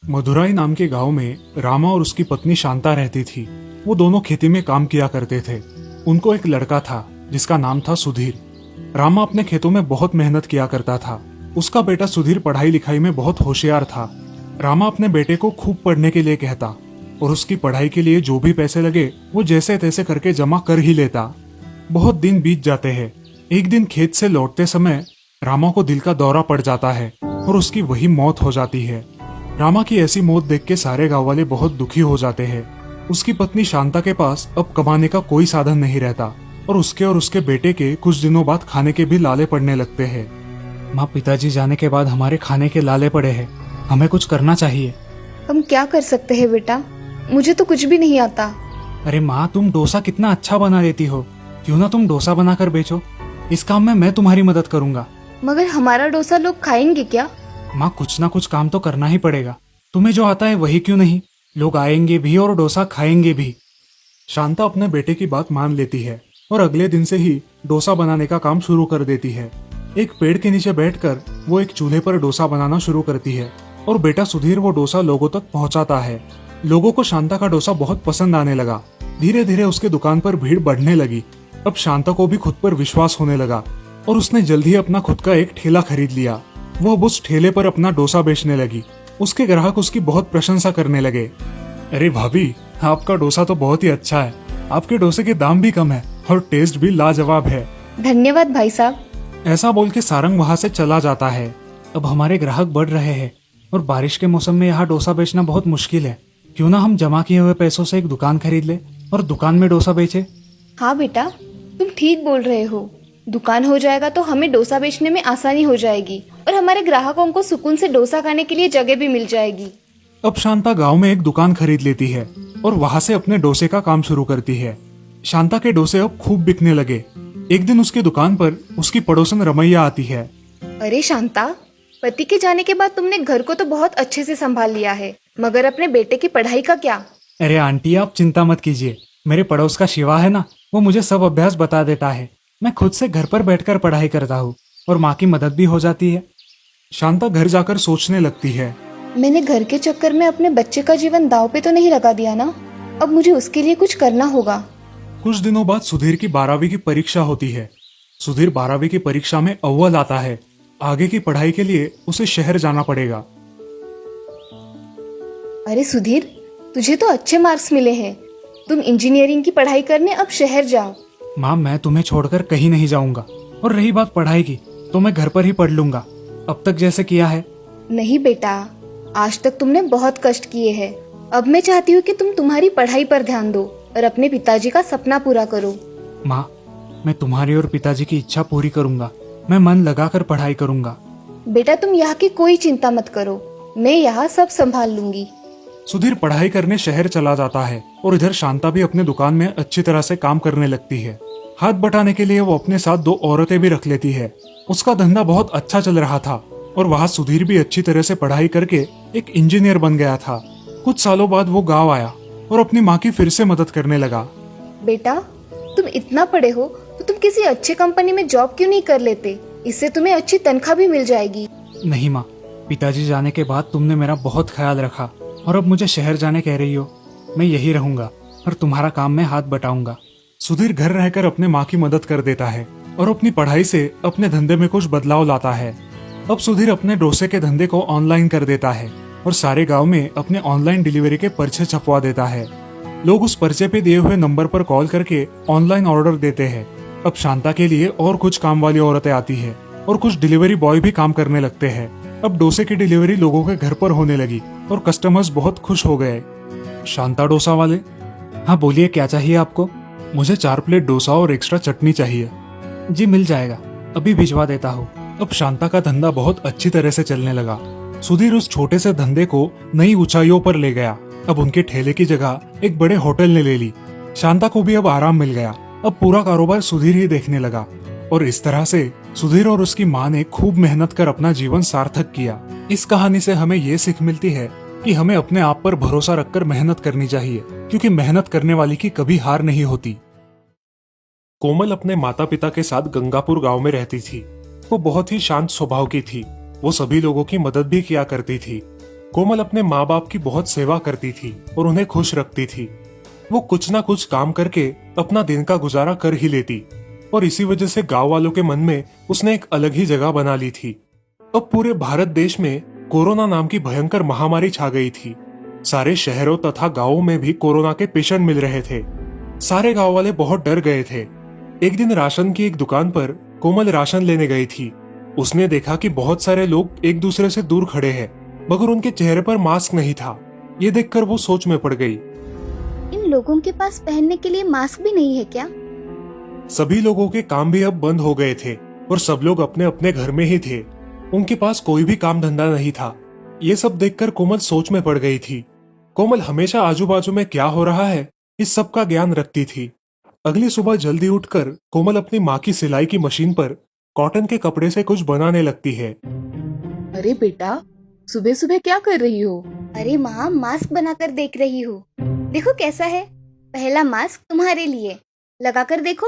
मदुराई नाम के गांव में रामा और उसकी पत्नी शांता रहती थी। वो दोनों खेती में काम किया करते थे। उनको एक लड़का था जिसका नाम था सुधीर। रामा अपने खेतों में बहुत मेहनत किया करता था। उसका बेटा सुधीर पढ़ाई लिखाई में बहुत होशियार था। रामा अपने बेटे को खूब पढ़ने के लिए कहता और उसकी पढ़ाई के लिए जो भी पैसे लगे वो जैसे तैसे करके जमा कर ही लेता। बहुत दिन बीत जाते हैं। एक दिन खेत से लौटते समय रामा को दिल का दौरा पड़ जाता है और उसकी वही मौत हो जाती है। रामा की ऐसी मौत देख के सारे गांव वाले बहुत दुखी हो जाते हैं। उसकी पत्नी शांता के पास अब कमाने का कोई साधन नहीं रहता और उसके बेटे के कुछ दिनों बाद खाने के भी लाले पड़ने लगते हैं। माँ, पिताजी जाने के बाद हमारे खाने के लाले पड़े हैं। हमें कुछ करना चाहिए। हम क्या कर सकते हैं बेटा, मुझे तो कुछ भी नहीं आता। अरे माँ, तुम डोसा कितना अच्छा बना लेती हो, क्यों ना तुम डोसा बनाकर बेचो। इस काम में मैं तुम्हारी मदद करूंगा। मगर हमारा डोसा लोग खाएंगे क्या? माँ, कुछ ना कुछ काम तो करना ही पड़ेगा। तुम्हें जो आता है वही क्यों नहीं, लोग आएंगे भी और डोसा खाएंगे भी। शांता अपने बेटे की बात मान लेती है और अगले दिन से ही डोसा बनाने का काम शुरू कर देती है। एक पेड़ के नीचे बैठकर वो एक चूल्हे पर डोसा बनाना शुरू करती है और बेटा सुधीर वो डोसा लोगों तक पहुंचाता है। लोगों को शांता का डोसा बहुत पसंद आने लगा। धीरे धीरे उसके दुकान पर भीड़ बढ़ने लगी। अब शांता को भी खुद पर विश्वास होने लगा और उसने जल्द ही अपना खुद का एक ठेला खरीद लिया। वो अब उस ठेले पर अपना डोसा बेचने लगी। उसके ग्राहक उसकी बहुत प्रशंसा करने लगे। अरे भाभी, आपका डोसा तो बहुत ही अच्छा है। आपके डोसे के दाम भी कम है और टेस्ट भी लाजवाब है। धन्यवाद भाई साहब। ऐसा बोल के सारंग वहाँ से चला जाता है। अब हमारे ग्राहक बढ़ रहे हैं और बारिश के मौसम में यहाँ डोसा बेचना बहुत मुश्किल है। क्यों ना हम जमा किए हुए पैसों से एक दुकान खरीद ले और दुकान में डोसा बेचे। हाँ बेटा, तुम ठीक बोल रहे हो। दुकान हो जाएगा तो हमें डोसा बेचने में आसानी हो जाएगी और हमारे ग्राहकों को सुकून से डोसा खाने के लिए जगह भी मिल जाएगी। अब शांता गांव में एक दुकान खरीद लेती है और वहाँ से अपने डोसे का काम शुरू करती है। शांता के डोसे अब खूब बिकने लगे। एक दिन उसकी दुकान पर उसकी पड़ोसन रमैया आती है। अरे शांता, पति के जाने के बाद तुमने घर को तो बहुत अच्छे से संभाल लिया है, मगर अपने बेटे की पढ़ाई का क्या? अरे आंटी, आप चिंता मत कीजिए। मेरे पड़ोस का शिवा है ना, वो मुझे सब अभ्यास बता देता है। मैं खुद से घर पर बैठकर पढ़ाई करता हूँ और माँ की मदद भी हो जाती है। शांता घर जाकर सोचने लगती है, मैंने घर के चक्कर में अपने बच्चे का जीवन दांव पे तो नहीं लगा दिया ना। अब मुझे उसके लिए कुछ करना होगा। कुछ दिनों बाद सुधीर की 12वीं की परीक्षा होती है। सुधीर 12वीं की परीक्षा में अव्वल आता है। आगे की पढ़ाई के लिए उसे शहर जाना पड़ेगा। अरे सुधीर, तुझे तो अच्छे मार्क्स मिले हैं। तुम इंजीनियरिंग की पढ़ाई करने अब शहर जाओ। माँ, मैं तुम्हें छोड़कर कहीं नहीं जाऊंगा। और रही बात पढ़ाई की, तो मैं घर पर ही पढ़ लूंगा, अब तक जैसे किया है। नहीं बेटा, आज तक तुमने बहुत कष्ट किए हैं। अब मैं चाहती हूँ कि तुम तुम्हारी पढ़ाई पर ध्यान दो और अपने पिताजी का सपना पूरा करो। माँ, मैं तुम्हारी और पिताजी की इच्छा पूरी करूंगा। मैं मन लगाकर पढ़ाई करूंगा। बेटा, तुम यहाँ की कोई चिंता मत करो, मैं यहाँ सब संभाल लूंगी। सुधीर पढ़ाई करने शहर चला जाता है और इधर शांता भी अपने दुकान में अच्छी तरह से काम करने लगती है। हाथ बटाने के लिए वो अपने साथ 2 औरतें भी रख लेती है। उसका धंधा बहुत अच्छा चल रहा था और वहाँ सुधीर भी अच्छी तरह से पढ़ाई करके एक इंजीनियर बन गया था। कुछ सालों बाद वो गाँव आया और अपनी माँ की फिर से मदद करने लगा। बेटा, तुम इतना पढ़े हो तो तुम किसी अच्छे कंपनी में जॉब क्यों नहीं कर लेते? इससे तुम्हें अच्छी तनख्वाह भी मिल जाएगी। नहीं माँ, पिताजी जाने के बाद तुमने मेरा बहुत ख्याल रखा और अब मुझे शहर जाने कह रही हो। मैं यही रहूंगा और तुम्हारा काम में हाथ बटाऊंगा। सुधीर घर रहकर अपने माँ की मदद कर देता है और अपनी पढ़ाई से अपने धंधे में कुछ बदलाव लाता है। अब सुधीर अपने डोसे के धंधे को ऑनलाइन कर देता है और सारे गांव में अपने ऑनलाइन डिलीवरी के पर्चे छपवा देता है। लोग उस पर्चे पे दिए हुए नंबर पर कॉल करके ऑनलाइन ऑर्डर देते हैं। अब शांता के लिए और कुछ काम वाली औरतें आती है और कुछ डिलीवरी बॉय भी काम करने लगते हैं। अब डोसे की डिलीवरी लोगों के घर पर होने लगी और कस्टमर्स बहुत खुश हो गए। शांता डोसा वाले? हाँ बोलिए, क्या चाहिए आपको? मुझे 4 प्लेट डोसा और एक्स्ट्रा चटनी चाहिए। जी मिल जाएगा, अभी भिजवा देता हूँ। अब शांता का धंधा बहुत अच्छी तरह से चलने लगा। सुधीर उस छोटे से धंधे को नई ऊंचाइयों पर ले गया। अब उनके ठेले की जगह एक बड़े होटल ने ले ली। शांता को भी अब आराम मिल गया। अब पूरा कारोबार सुधीर ही देखने लगा और इस तरह से सुधीर और उसकी माँ ने खूब मेहनत कर अपना जीवन सार्थक किया। इस कहानी से हमें ये सीख मिलती है कि हमें अपने आप पर भरोसा रखकर मेहनत करनी चाहिए, क्योंकि मेहनत करने वाली की कभी हार नहीं होती। कोमल अपने माता पिता के साथ गंगापुर गांव में रहती थी। वो बहुत ही शांत स्वभाव की थी। वो सभी लोगों की मदद भी किया करती थी। कोमल अपने माँ बाप की बहुत सेवा करती थी और उन्हें खुश रखती थी। वो कुछ ना कुछ काम करके अपना दिन का गुजारा कर ही लेती और इसी वजह से गांव वालों के मन में उसने एक अलग ही जगह बना ली थी। अब पूरे भारत देश में कोरोना नाम की भयंकर महामारी छा गई थी। सारे शहरों तथा गांवों में भी कोरोना के पेशेंट मिल रहे थे। सारे गांव वाले बहुत डर गए थे। एक दिन राशन की एक दुकान पर कोमल राशन लेने गई थी। उसने देखा कि बहुत सारे लोग एक दूसरे से दूर खड़े हैं, मगर उनके चेहरे पर मास्क नहीं था। ये देखकर वो सोच में पड़ गई। इन लोगों के पास पहनने के लिए मास्क भी नहीं है क्या? सभी लोगों के काम भी अब बंद हो गए थे और सब लोग अपने अपने घर में ही थे। उनके पास कोई भी काम धंधा नहीं था। ये सब देखकर कोमल सोच में पड़ गई थी। कोमल हमेशा आजू बाजू में क्या हो रहा है इस सब का ज्ञान रखती थी। अगली सुबह जल्दी उठकर कोमल अपनी माँ की सिलाई की मशीन पर कॉटन के कपड़े से कुछ बनाने लगती है। अरे बेटा, सुबह सुबह क्या कर रही हो? अरे माँ, मास्क बनाकर देख रही हूँ। देखो कैसा है। पहला मास्क तुम्हारे लिए, लगाकर देखो।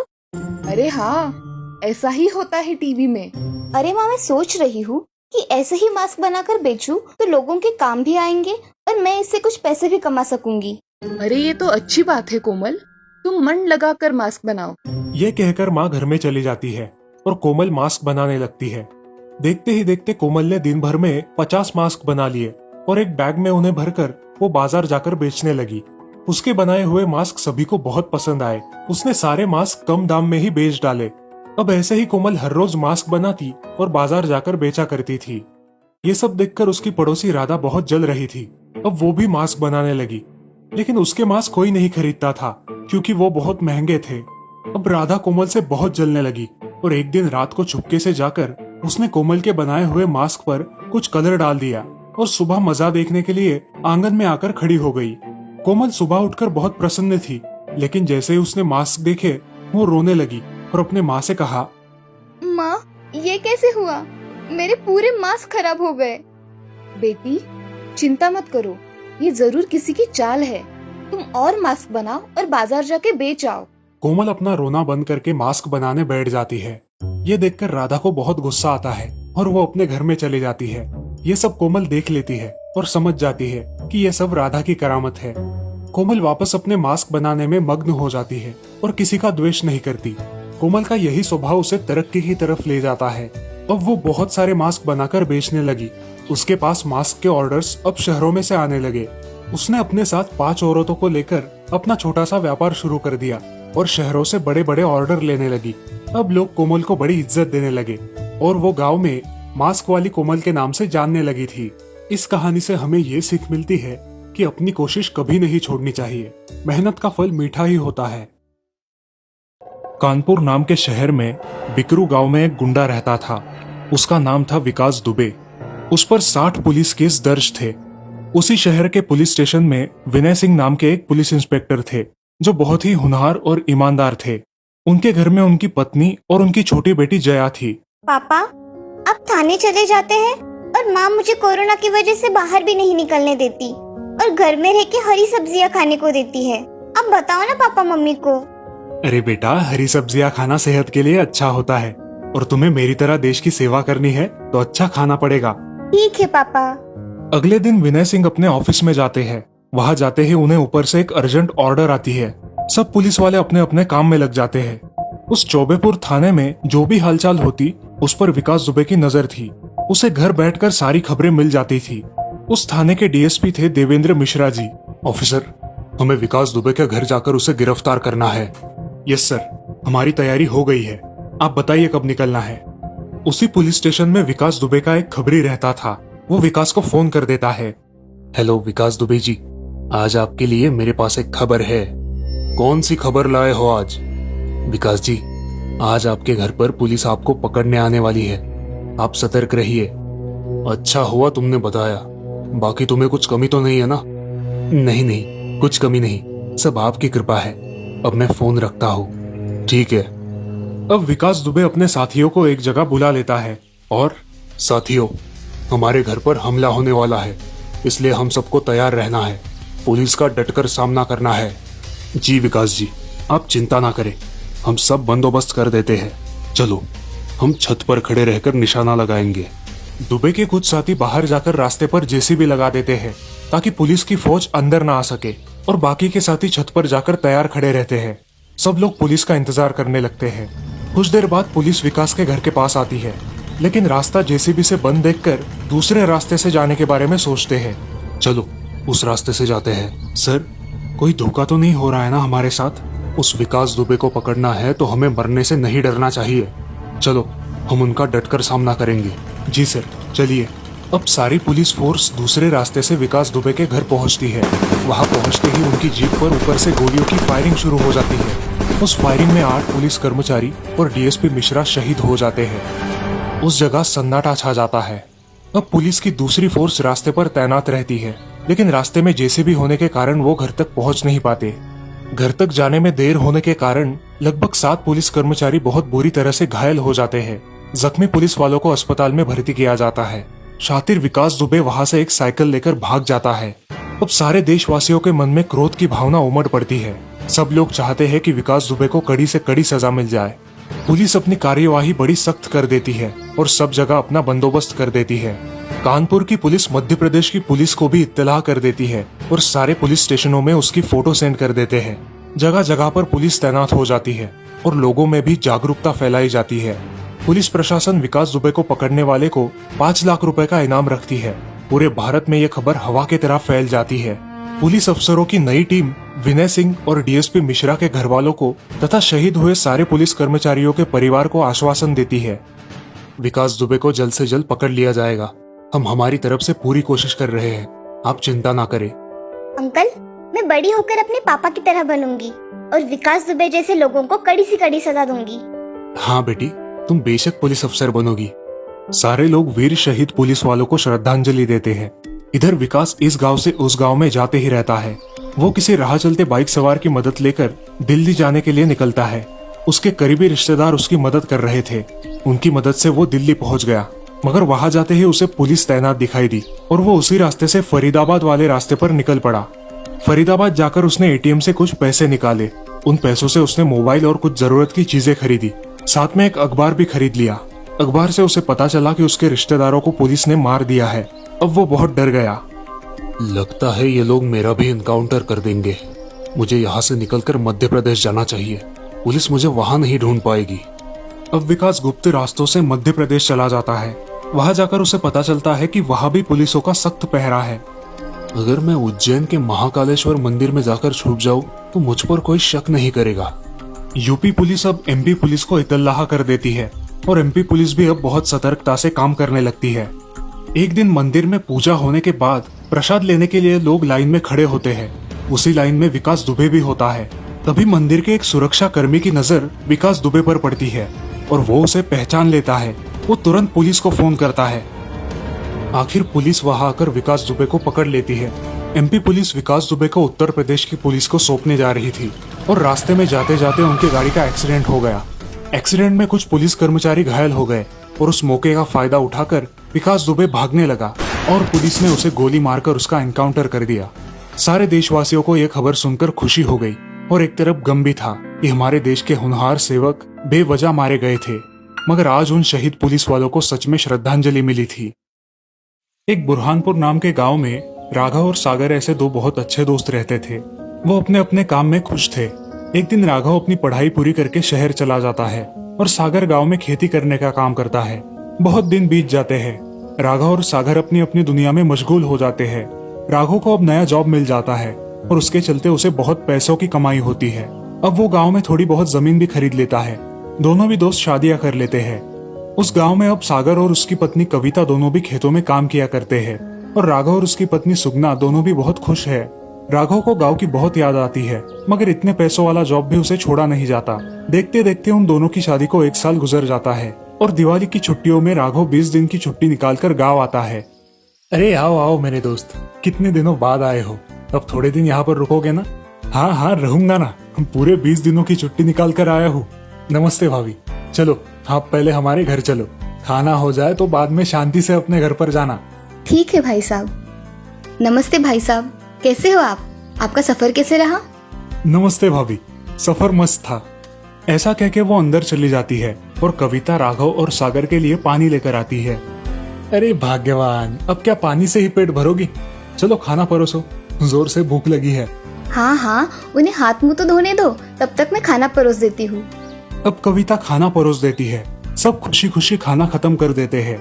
अरे हाँ, ऐसा ही होता है टीवी में। अरे माँ, मैं सोच रही हूँ कि ऐसे ही मास्क बनाकर बेचूं तो लोगों के काम भी आएंगे और मैं इससे कुछ पैसे भी कमा सकूंगी। अरे ये तो अच्छी बात है कोमल, तुम मन लगाकर मास्क बनाओ। ये कहकर माँ घर में चली जाती है और कोमल मास्क बनाने लगती है। देखते ही देखते कोमल ने दिन भर में 50 मास्क बना लिए और एक बैग में उन्हें भरकर वो बाजार जाकर बेचने लगी। उसके बनाए हुए मास्क सभी को बहुत पसंद आए। उसने सारे मास्क कम दाम में ही बेच डाले। अब ऐसे ही कोमल हर रोज मास्क बनाती और बाजार जाकर बेचा करती थी। ये सब देखकर उसकी पड़ोसी राधा बहुत जल रही थी। अब वो भी मास्क बनाने लगी, लेकिन उसके मास्क कोई नहीं खरीदता था क्योंकि वो बहुत महंगे थे। अब राधा कोमल से बहुत जलने लगी और एक दिन रात को चुपके से जाकर उसने कोमल के बनाए हुए मास्क पर कुछ कलर डाल दिया और सुबह मजा देखने के लिए आंगन में आकर खड़ी हो गई। कोमल सुबह उठकर बहुत प्रसन्न थी, लेकिन जैसे ही उसने मास्क देखे वो रोने लगी और अपने माँ से कहा, माँ, ये कैसे हुआ? मेरे पूरे मास्क खराब हो गए। बेटी, चिंता मत करो, ये जरूर किसी की चाल है। तुम और मास्क बनाओ और बाजार जाके बेच आओ। कोमल अपना रोना बंद करके मास्क बनाने बैठ जाती है। ये देखकर राधा को बहुत गुस्सा आता है और वो अपने घर में चली जाती है। ये सब कोमल देख लेती है और समझ जाती है कि ये सब राधा की करामत है। कोमल वापस अपने मास्क बनाने में मग्न हो जाती है और किसी का द्वेष नहीं करती। कोमल का यही स्वभाव उसे तरक्की की तरफ ले जाता है। अब वो बहुत सारे मास्क बनाकर बेचने लगी। उसके पास मास्क के ऑर्डर्स अब शहरों में से आने लगे। उसने अपने साथ 5 औरतों को लेकर अपना छोटा सा व्यापार शुरू कर दिया और शहरों से बड़े बड़े ऑर्डर लेने लगी। अब लोग कोमल को बड़ी इज्जत देने लगे और वो गांव में मास्क वाली कोमल के नाम से जानने लगी थी। इस कहानी से हमें ये सीख मिलती है कि अपनी कोशिश कभी नहीं छोड़नी चाहिए। मेहनत का फल मीठा ही होता है। कानपुर नाम के शहर में बिकरू गांव में एक गुंडा रहता था। उसका नाम था विकास दुबे। उस पर 60 पुलिस केस दर्ज थे। उसी शहर के पुलिस स्टेशन में विनय सिंह नाम के एक पुलिस इंस्पेक्टर थे जो बहुत ही होनहार और ईमानदार थे। उनके घर में उनकी पत्नी और उनकी छोटी बेटी जया थी। पापा, अब थाने चले जाते हैं और माँ मुझे कोरोना की वजह से बाहर भी नहीं निकलने देती और घर में रह के हरी सब्जियाँ खाने को देती है। अब बताओ ना पापा मम्मी को। अरे बेटा, हरी सब्जियां खाना सेहत के लिए अच्छा होता है और तुम्हें मेरी तरह देश की सेवा करनी है तो अच्छा खाना पड़ेगा। ठीक है पापा। अगले दिन विनय सिंह अपने ऑफिस में जाते हैं। वहां जाते ही उन्हें ऊपर से एक अर्जेंट ऑर्डर आती है। सब पुलिस वाले अपने अपने काम में लग जाते हैं। उस चौबेपुर थाने में जो भी हालचाल होती उस पर विकास दुबे की नजर थी। उसे घर बैठकर सारी खबरें मिल जाती थी। उस थाने के डीएसपी थे देवेंद्र मिश्रा जी। ऑफिसर, हमें विकास दुबे के घर जाकर उसे गिरफ्तार करना है। यस सर, हमारी तैयारी हो गई है। आप बताइए कब निकलना है। उसी पुलिस स्टेशन में विकास दुबे का एक खबरी रहता था। वो विकास को फोन कर देता है। हेलो विकास दुबे जी, आज आपके लिए मेरे पास एक खबर है। कौन सी खबर लाए हो आज? विकास जी, आज आपके घर पर पुलिस आपको पकड़ने आने वाली है। आप सतर्क रहिए। अच्छा हुआ तुमने बताया। बाकी तुम्हें कुछ कमी तो नहीं है ना? नहीं नहीं, कुछ कमी नहीं, सब आपकी कृपा है। अब मैं फोन रखता हूँ। ठीक है। अब विकास दुबे अपने साथियों को एक जगह बुला लेता है और साथियों, हमारे घर पर हमला होने वाला है, इसलिए हम सबको तैयार रहना है। पुलिस का डटकर सामना करना है। जी विकास जी, आप चिंता ना करें, हम सब बंदोबस्त कर देते हैं। चलो, हम छत पर खड़े रहकर निशाना लगाएंगे। दुबे के कुछ साथी बाहर जाकर रास्ते पर जेसीबी लगा देते हैं ताकि पुलिस की फौज अंदर ना आ सके, और बाकी के साथी छत पर जाकर तैयार खड़े रहते हैं। सब लोग पुलिस का इंतजार करने लगते हैं। कुछ देर बाद पुलिस विकास के घर के पास आती है, लेकिन रास्ता जेसीबी से बंद देखकर दूसरे रास्ते से जाने के बारे में सोचते हैं। चलो उस रास्ते से जाते हैं। सर, कोई धोखा तो नहीं हो रहा है ना हमारे साथ? उस विकास दुबे को पकड़ना है तो हमें मरने से नहीं डरना चाहिए। चलो हम उनका डटकर सामना करेंगे। जी सर, चलिए। अब सारी पुलिस फोर्स दूसरे रास्ते से विकास दुबे के घर पहुंचती है। वहां पहुंचते ही उनकी जीप पर ऊपर से गोलियों की फायरिंग शुरू हो जाती है। उस फायरिंग में 8 पुलिस कर्मचारी और डीएसपी मिश्रा शहीद हो जाते हैं। उस जगह सन्नाटा छा जाता है। अब पुलिस की दूसरी फोर्स रास्ते पर तैनात रहती है, लेकिन रास्ते में जेसीबी होने के कारण वो घर तक पहुंच नहीं पाते। घर तक जाने में देर होने के कारण लगभग 7 पुलिस कर्मचारी बहुत बुरी तरह से घायल हो जाते हैं। जख्मी पुलिस वालों को अस्पताल में भर्ती किया जाता है। शातिर विकास दुबे वहां से एक साइकिल लेकर भाग जाता है। अब सारे देशवासियों के मन में क्रोध की भावना उमड़ पड़ती है। सब लोग चाहते हैं कि विकास दुबे को कड़ी से कड़ी सजा मिल जाए। पुलिस अपनी कार्यवाही बड़ी सख्त कर देती है और सब जगह अपना बंदोबस्त कर देती है। कानपुर की पुलिस मध्य प्रदेश की पुलिस को भी इत्तला कर देती है और सारे पुलिस स्टेशनों में उसकी फोटो सेंड कर देते हैं। जगह जगह पर पुलिस तैनात हो जाती है और लोगों में भी जागरूकता फैलाई जाती है। पुलिस प्रशासन विकास दुबे को पकड़ने वाले को 5 लाख रुपए का इनाम रखती है। पूरे भारत में ये खबर हवा की तरह फैल जाती है। पुलिस अफसरों की नई टीम विनय सिंह और डीएसपी मिश्रा के घर वालों को तथा शहीद हुए सारे पुलिस कर्मचारियों के परिवार को आश्वासन देती है, विकास दुबे को जल्द से जल्द पकड़ लिया जाएगा। हम हमारी तरफ से पूरी कोशिश कर रहे हैं, आप चिंता ना करें। अंकल, मैं बड़ी होकर अपने पापा की तरह बनूंगी और विकास दुबे जैसे लोगों को कड़ी से कड़ी सजा दूंगी। हाँ बेटी, तुम बेशक पुलिस अफसर बनोगी। सारे लोग वीर शहीद पुलिस वालों को श्रद्धांजलि देते हैं। इधर विकास इस गांव से उस गांव में जाते ही रहता है। वो किसी राह चलते बाइक सवार की मदद लेकर दिल्ली जाने के लिए निकलता है। उसके करीबी रिश्तेदार उसकी मदद कर रहे थे। उनकी मदद से वो दिल्ली पहुंच गया, मगर वहां जाते ही उसे पुलिस तैनात दिखाई दी और वो उसी रास्ते से फरीदाबाद वाले रास्ते पर निकल पड़ा। फरीदाबाद जाकर उसने एटीएम से कुछ पैसे निकाले। उन पैसों से उसने मोबाइल और कुछ जरूरत की चीजें खरीदी। साथ में एक अखबार भी खरीद लिया। अखबार से उसे पता चला कि उसके रिश्तेदारों को पुलिस ने मार दिया है। अब वो बहुत डर गया। लगता है ये लोग मेरा भी एनकाउंटर कर देंगे। मुझे यहाँ से निकलकर मध्य प्रदेश जाना चाहिए। पुलिस मुझे वहां नहीं ढूंढ पाएगी। अब विकास गुप्त रास्तों से मध्य प्रदेश चला जाता है। वहां जाकर उसे पता चलता है कि वहां भी पुलिसों का सख्त पहरा है। अगर मैं उज्जैन के महाकालेश्वर मंदिर में जाकर छुप जाऊं तो मुझ पर कोई शक नहीं करेगा। यूपी पुलिस अब एमपी पुलिस को इत्तला कर देती है और एमपी पुलिस भी अब बहुत सतर्कता से काम करने लगती है। एक दिन मंदिर में पूजा होने के बाद प्रसाद लेने के लिए लोग लाइन में खड़े होते हैं। उसी लाइन में विकास दुबे भी होता है। तभी मंदिर के एक सुरक्षा कर्मी की नजर विकास दुबे पर पड़ती है और वो उसे पहचान लेता है। वो तुरंत पुलिस को फोन करता है। आखिर पुलिस वहां आकर विकास दुबे को पकड़ लेती है। एमपी पुलिस विकास दुबे को उत्तर प्रदेश की पुलिस को सौंपने जा रही थी और रास्ते में जाते जाते उनकी गाड़ी का एक्सीडेंट हो गया। एक्सीडेंट में कुछ पुलिस कर्मचारी घायल हो गए और उस मौके का फायदा उठाकर विकास दुबे भागने लगा और पुलिस ने उसे गोली मारकर उसका एनकाउंटर कर दिया। सारे देशवासियों को यह खबर सुनकर खुशी हो गई और एक तरफ गम भी था कि हमारे देश के होनहार सेवक बेवजह मारे गए थे, मगर आज उन शहीद पुलिस वालों को सच में श्रद्धांजलि मिली थी। एक बुरहानपुर नाम के गांव में राघव और सागर ऐसे 2 बहुत अच्छे दोस्त रहते थे। वो अपने अपने काम में खुश थे। एक दिन राघव अपनी पढ़ाई पूरी करके शहर चला जाता है और सागर गांव में खेती करने का काम करता है। बहुत दिन बीत जाते हैं। राघव और सागर अपनी अपनी दुनिया में मशगूल हो जाते हैं। राघव को अब नया जॉब मिल जाता है और उसके चलते उसे बहुत पैसों की कमाई होती है। अब वो गांव में थोड़ी बहुत जमीन भी खरीद लेता है। दोनों भी दोस्त शादियां कर लेते हैं। उस गांव में अब सागर और उसकी पत्नी कविता दोनों भी खेतों में काम किया करते हैं और राघव और उसकी पत्नी सुगना दोनों भी बहुत खुश है। राघव को गांव की बहुत याद आती है, मगर इतने पैसों वाला जॉब भी उसे छोड़ा नहीं जाता। देखते देखते उन दोनों की शादी को 1 साल गुजर जाता है और दिवाली की छुट्टियों में राघव 20 दिन की छुट्टी निकालकर गाँव आता है। अरे आओ आओ मेरे दोस्त, कितने दिनों बाद आए हो। अब थोड़े दिन यहाँ पर रुकोगे ना? हाँ हाँ रहूंगा ना, हम पूरे 20 दिनों की छुट्टी निकाल कर आया हूँ। नमस्ते भाभी। चलो आप पहले हमारे घर चलो, खाना हो जाए तो बाद में शांति से अपने घर पर जाना। ठीक है भाई साहब। नमस्ते भाई साहब, कैसे हो आप? आपका सफर कैसे रहा? नमस्ते भाभी, सफर मस्त था। ऐसा कह के वो अंदर चली जाती है और कविता राघव और सागर के लिए पानी लेकर आती है। अरे भाग्यवान, अब क्या पानी से ही पेट भरोगी? चलो खाना परोसो, जोर से भूख लगी है। हाँ हाँ, उन्हें हाथ मुंह तो धोने दो, तब तक मैं खाना परोस देती हूँ। अब कविता खाना परोस देती है। सब खुशी खुशी खाना खत्म कर देते हैं।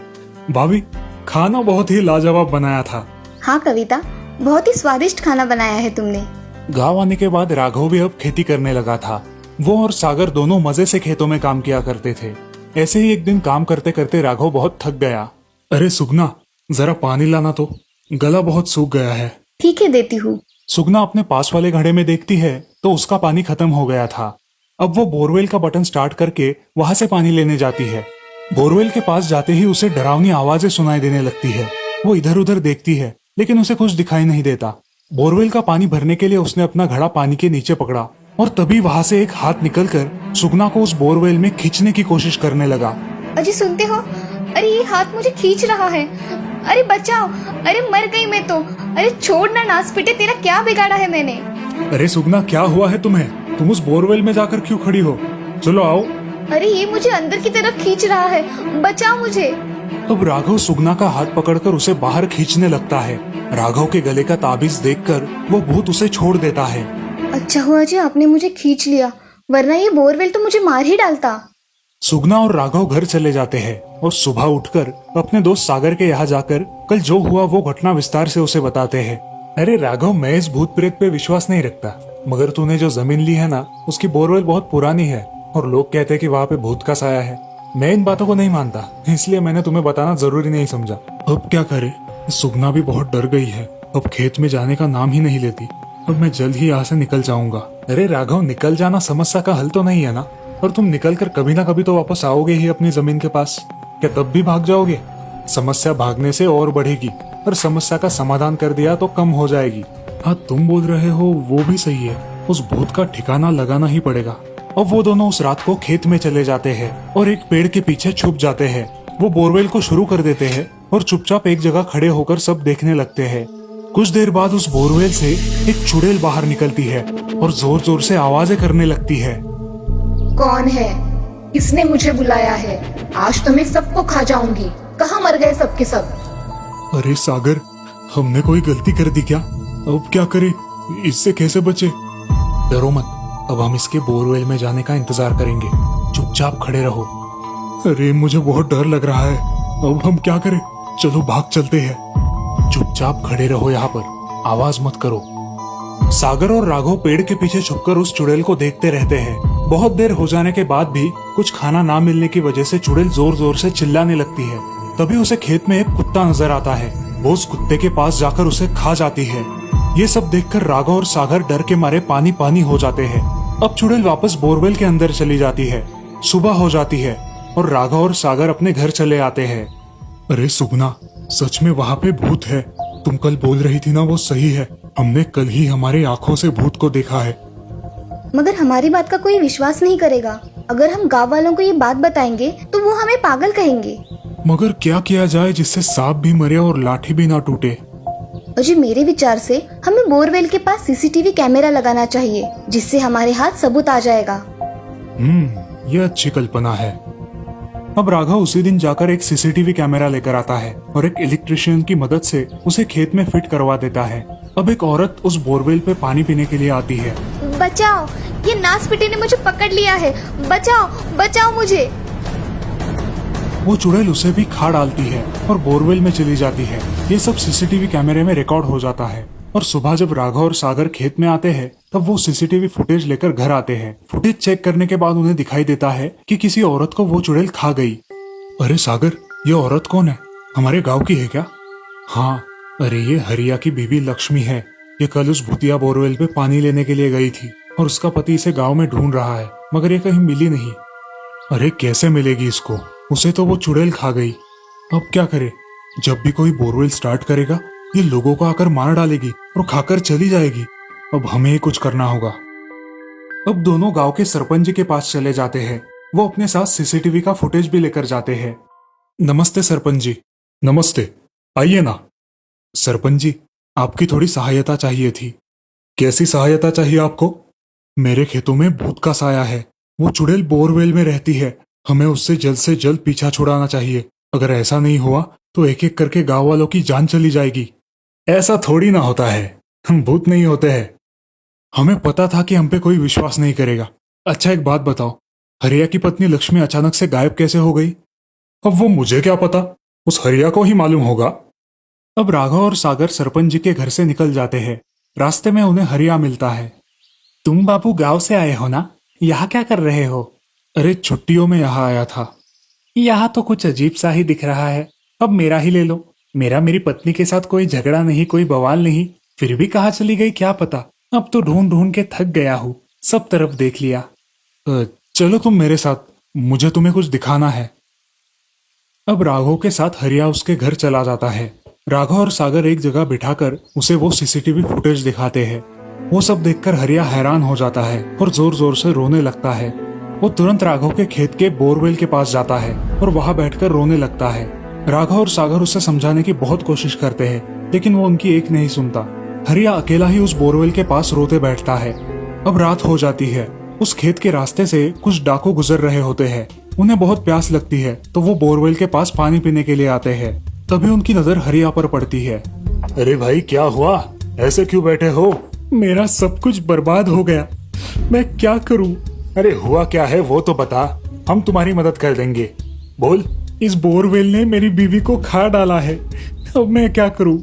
भाभी, खाना बहुत ही लाजवाब बनाया था। हाँ कविता, बहुत ही स्वादिष्ट खाना बनाया है तुमने। गांव आने के बाद राघव भी अब खेती करने लगा था। वो और सागर दोनों मजे से खेतों में काम किया करते थे। ऐसे ही एक दिन काम करते करते राघव बहुत थक गया। अरे सुगना, जरा पानी लाना तो, गला बहुत सूख गया है। ठीक है, देती हूँ। सुगना अपने पास वाले घड़े में देखती है तो उसका पानी खत्म हो गया था। अब वो बोरवेल का बटन स्टार्ट करके वहां से पानी लेने जाती है। बोरवेल के पास जाते ही उसे डरावनी आवाजें सुनाई देने लगती है। वो इधर उधर देखती है लेकिन उसे कुछ दिखाई नहीं देता। बोरवेल का पानी भरने के लिए उसने अपना घड़ा पानी के नीचे पकड़ा और तभी वहां से एक हाथ निकलकर सुगना को उस बोरवेल में खींचने की कोशिश करने लगा। अजी सुनते हो? अरे ये हाथ मुझे खींच रहा है। अरे बचाओ, अरे मर गई मैं तो। अरे छोड़ ना नासपीटे, तेरा क्या बिगाड़ा है मैंने? अरे सुगना, क्या हुआ है तुम्हें? तुम उस बोरवेल में जाकर क्यों खड़ी हो? चलो आओ। अरे ये मुझे अंदर की तरफ खींच रहा है, बचाओ मुझे। अब राघव सुगना का हाथ पकड़कर उसे बाहर खींचने लगता है। राघव के गले का ताबीज देखकर वो भूत उसे छोड़ देता है। अच्छा हुआ जी आपने मुझे खींच लिया, वरना ये बोरवेल तो मुझे मार ही डालता। सुगना और राघव घर चले जाते हैं और सुबह उठकर अपने दोस्त सागर के यहाँ जाकर कल जो हुआ वो घटना विस्तार से उसे बताते हैं। अरे राघव, मैं इस भूत प्रेत पे विश्वास नहीं रखता, मगर तूने जो जमीन ली है ना, उसकी बोरवेल बहुत पुरानी है और लोग कहते हैं कि वहाँ पे भूत का साया है। मैं इन बातों को नहीं मानता, इसलिए मैंने तुम्हें बताना जरूरी नहीं समझा। अब क्या करे? सुगना भी बहुत डर गई है, अब खेत में जाने का नाम ही नहीं लेती। अब मैं जल्द ही यहाँ से निकल जाऊंगा। अरे राघव, निकल जाना समस्या का हल तो नहीं है ना, और तुम निकल कर कभी ना कभी तो वापस आओगे ही अपनी जमीन के पास। क्या तब भी भाग जाओगे? समस्या भागने से और बढ़ेगी, और समस्या का समाधान कर दिया तो कम हो जाएगी। हाँ, तुम बोल रहे हो वो भी सही है, उस भूत का ठिकाना लगाना ही पड़ेगा। अब वो दोनों उस रात को खेत में चले जाते हैं और एक पेड़ के पीछे छुप जाते हैं। वो बोरवेल को शुरू कर देते हैं और चुपचाप एक जगह खड़े होकर सब देखने लगते हैं। कुछ देर बाद उस बोरवेल से एक चुड़ैल बाहर निकलती है और जोर जोर से आवाजें करने लगती है। कौन है? किसने मुझे बुलाया है? आज तो मैं सबको खा जाऊंगी। कहाँ मर गए सबके सब? अरे सागर, हमने कोई गलती कर दी क्या? अब क्या करें? इससे कैसे बचे? डरो मत, अब हम इसके बोरवेल में जाने का इंतजार करेंगे। चुपचाप खड़े रहो। अरे मुझे बहुत डर लग रहा है, अब हम क्या करें? चलो भाग चलते हैं। चुपचाप खड़े रहो यहाँ पर, आवाज मत करो। सागर और राघव पेड़ के पीछे छुपकर उस चुड़ैल को देखते रहते हैं। बहुत देर हो जाने के बाद भी कुछ खाना ना मिलने की वजह से चुड़ैल जोर जोर से चिल्लाने लगती है। तभी उसे खेत में एक कुत्ता नजर आता है। वो उस कुत्ते के पास जाकर उसे खा जाती है। ये सब देखकर राघव और सागर डर के मारे पानी पानी हो जाते हैं। अब चुड़ैल वापस बोरवेल के अंदर चली जाती है। सुबह हो जाती है और राघव और सागर अपने घर चले आते हैं। अरे सुगना, सच में वहाँ पे भूत है। तुम कल बोल रही थी ना, वो सही है। हमने कल ही हमारी आंखों से भूत को देखा है। मगर हमारी बात का कोई विश्वास नहीं करेगा। अगर हम गांव वालों को ये बात बताएंगे तो वो हमें पागल कहेंगे। मगर क्या किया जाए जिससे सांप भी मरे और लाठी भी ना टूटे? अजी मेरे विचार से हमें बोरवेल के पास सीसीटीवी कैमरा लगाना चाहिए, जिससे हमारे हाथ सबूत आ जाएगा। ये अच्छी कल्पना है। अब राघव उसी दिन जाकर एक सीसीटीवी कैमरा लेकर आता है और एक इलेक्ट्रिशियन की मदद से उसे खेत में फिट करवा देता है। अब एक औरत उस बोरवेल पे पानी पीने के लिए आती है। बचाओ, ये नासपीटे ने मुझे पकड़ लिया है। बचाओ, बचाओ मुझे। वो चुड़ैल उसे भी खा डालती है और बोरवेल में चली जाती है। ये सब सीसीटीवी कैमरे में रिकॉर्ड हो जाता है। और सुबह जब राघव और सागर खेत में आते हैं तब वो सीसीटीवी फुटेज लेकर घर आते हैं। फुटेज चेक करने के बाद उन्हें दिखाई देता है कि किसी औरत को वो चुड़ैल खा गई। अरे सागर, ये औरत कौन है? हमारे गांव की है क्या? हाँ, अरे ये हरिया की बीवी लक्ष्मी है। ये कल उस भूतिया बोरवेल पे पानी लेने के लिए गई थी और उसका पति इसे गाँव में ढूंढ रहा है, मगर ये कहीं मिली नहीं। अरे कैसे मिलेगी इसको? उसे तो वो चुड़ैल खा गई। अब क्या करे? जब भी कोई बोरवेल स्टार्ट करेगा ये लोगों को आकर मार डालेगी और खाकर चली जाएगी। अब हमें ही कुछ करना होगा। अब दोनों गांव के सरपंच जी के पास चले जाते हैं। वो अपने साथ सीसीटीवी का फुटेज भी लेकर जाते हैं। नमस्ते सरपंच जी। नमस्ते, आइए ना। सरपंच जी, आपकी थोड़ी सहायता चाहिए थी। कैसी सहायता चाहिए आपको? मेरे खेतों में भूत का साया है। वो चुड़ैल बोरवेल में रहती है। हमें उससे जल्द पीछा छुड़ाना चाहिए। अगर ऐसा नहीं हुआ तो एक एक करके गांव वालों की जान चली जाएगी। ऐसा थोड़ी ना होता है, हम भूत नहीं होते हैं। हमें पता था कि हम पे कोई विश्वास नहीं करेगा। अच्छा एक बात बताओ, हरिया की पत्नी लक्ष्मी अचानक से गायब कैसे हो गई? अब वो मुझे क्या पता, उस हरिया को ही मालूम होगा। अब राघव और सागर सरपंच जी के घर से निकल जाते हैं। रास्ते में उन्हें हरिया मिलता है। तुम बाबू गांव से आए हो ना, यहाँ क्या कर रहे हो? अरे छुट्टियों में यहाँ आया था। यहाँ तो कुछ अजीब सा ही दिख रहा है। अब मेरा ही ले लो। मेरी पत्नी के साथ कोई झगड़ा नहीं, कोई बवाल नहीं, फिर भी कहाँ चली गई क्या पता। अब तो ढूंढ ढूंढ के थक गया हूँ, सब तरफ देख लिया। चलो तुम मेरे साथ, मुझे तुम्हें कुछ दिखाना है। अब राघव के साथ हरिया उसके घर चला जाता है। राघव और सागर एक जगह बिठाकर उसे वो सीसीटीवी फुटेज दिखाते हैं। वो सब देखकर हरिया हैरान हो जाता है और जोर जोर से रोने लगता है। वो तुरंत राघव के खेत के बोरवेल के पास जाता है और वहां बैठकर रोने लगता है। राघव और सागर उसे समझाने की बहुत कोशिश करते हैं, लेकिन वो उनकी एक नहीं सुनता। हरिया अकेला ही उस बोरवेल के पास रोते बैठता है। अब रात हो जाती है। उस खेत के रास्ते से कुछ डाकू गुजर रहे होते हैं। उन्हें बहुत प्यास लगती है तो वो बोरवेल के पास पानी पीने के लिए आते हैं। तभी उनकी नजर हरिया पर पड़ती है। अरे भाई क्या हुआ, ऐसे क्यों बैठे हो? मेरा सब कुछ बर्बाद हो गया, मैं क्या करूं? अरे हुआ क्या है वो तो बता, हम तुम्हारी मदद कर देंगे। बोल। इस बोरवेल ने मेरी बीवी को खा डाला है, अब मैं क्या करूं?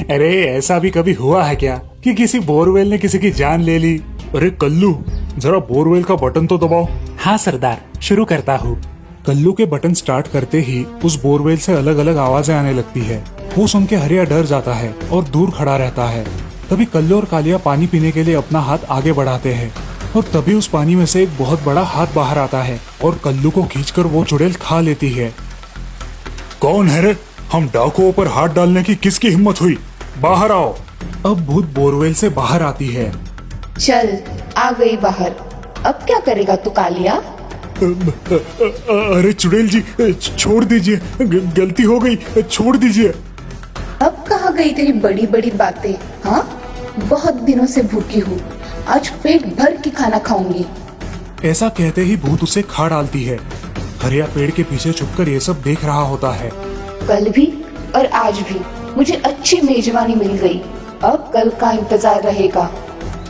अरे ऐसा भी कभी हुआ है क्या कि किसी बोरवेल ने किसी की जान ले ली? अरे कल्लू, जरा बोरवेल का बटन तो दबाओ। हाँ सरदार, शुरू करता हूँ। कल्लू के बटन स्टार्ट करते ही उस बोरवेल से अलग अलग आवाजें आने लगती है। वो सुन के हरिया डर जाता है और दूर खड़ा रहता है। तभी कल्लू और कालिया पानी पीने के लिए अपना हाथ आगे बढ़ाते हैं और तभी उस पानी में से एक बहुत बड़ा हाथ बाहर आता है और कल्लू को खींचकर वो चुड़ैल खा लेती है। कौन है रे? हम डाकुओं पर हाथ डालने की किसकी हिम्मत हुई? बाहर आओ। अब भूत बोरवेल से बाहर आती है। चल आ गई बाहर, अब क्या करेगा तू कालिया? अरे चुड़ैल जी छोड़ दीजिए, गलती हो गई, छोड़ दीजिए। अब कहाँ गई तेरी बड़ी बड़ी बातें? हाँ, बहुत दिनों से भूखी हूँ, आज पेट भर के खाना खाऊंगी। ऐसा कहते ही भूत उसे खा डालती है। हरिया पेड़ के पीछे छुपकर ये सब देख रहा होता है। कल भी और आज भी मुझे अच्छी मेजबानी मिल गई, अब कल का इंतजार रहेगा।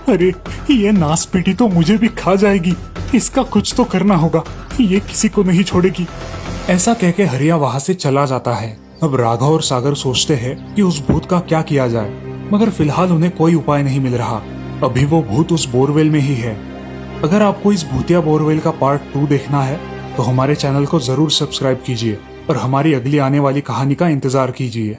अरे ये नासपीटी तो मुझे भी खा जाएगी, इसका कुछ तो करना होगा, ये किसी को नहीं छोड़ेगी। ऐसा कहके हरिया वहां से चला जाता है। अब राघव और सागर सोचते हैं कि उस भूत का क्या किया जाए, मगर फिलहाल उन्हें कोई उपाय नहीं मिल रहा। अभी वो भूत उस बोरवेल में ही है। अगर आपको इस भूतिया बोरवेल का पार्ट 2 देखना है तो हमारे चैनल को जरूर सब्सक्राइब कीजिए और हमारी अगली आने वाली कहानी का इंतजार कीजिए।